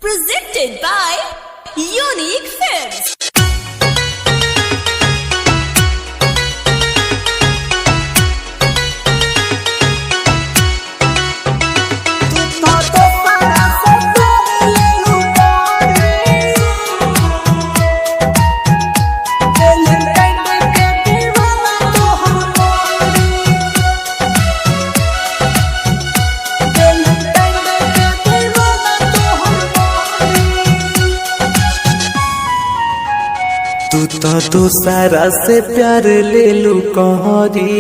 Presented by Unique Films. तू तो दूसरा से प्यार ले लू कहरी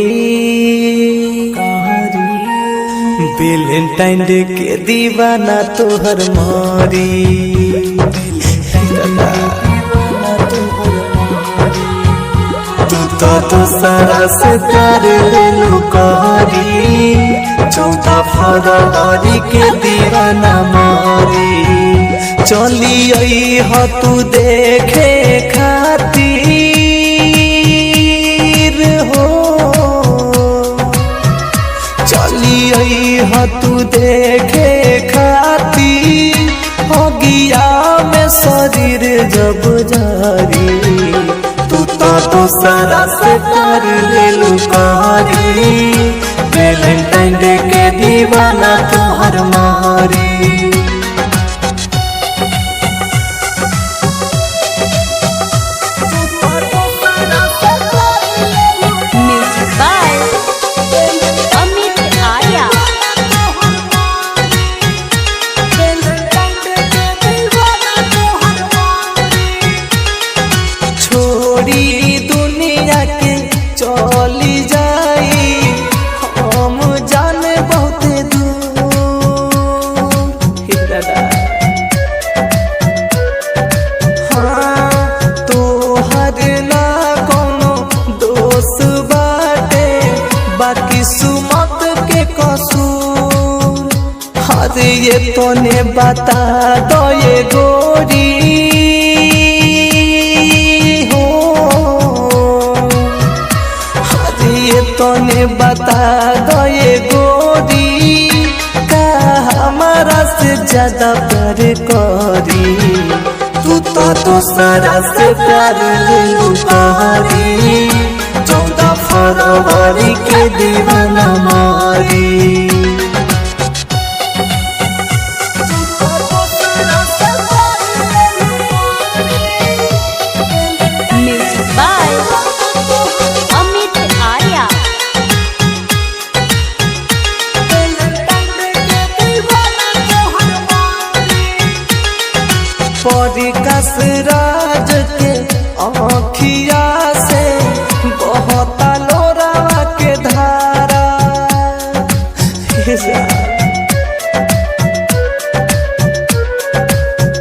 वैलेंटाइन डे के दीवाना तोहर मारी। तू तो दूसरा से प्यार ले लू कहरी 14 फरवरी के दीवाना मारी। चली आई हो तू देखे खातिर हो, चली आई हो तू देखे खातिर हो गया में शरीर जब जारी। तू तो दूसरा से प्यार ले लू कहरी वैलेंटाइन डे के दीवाना तोहर मारी। दुनिया के चली जाई हम जाने बहुत दूर। हाँ तोहर ना कोनो दोस्त बाटे बाकी सुमत के कसूर। हर ये तोने बता दो ये गोरी तोने बता दो ये गोरी का हमारा से ज्यादा प्यार करी। तू तो दूसरा से प्यार ले लू कहरी 14 फरवरी के दीवाना मारी। परिकस राज के आँखिया से बहुत लोरावा के धारा।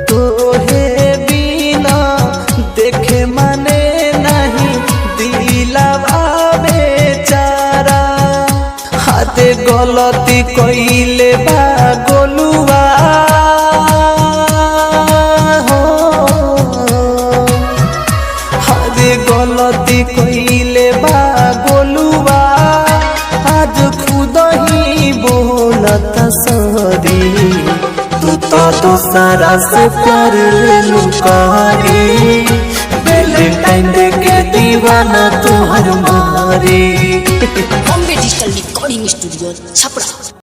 तोहे बिना देखे मने नहीं दिलवा बेचारा। हाथे गलती कइले बा गोलुआ गलती कइले बा गोलुआ आज खुद ही बोलता सॉरी। तू तो दूसरा से प्यार ले लू कहरी वैलेंटाइन डे के दीवाना तोहर मारी। Bombay digital recording studio Chhapra.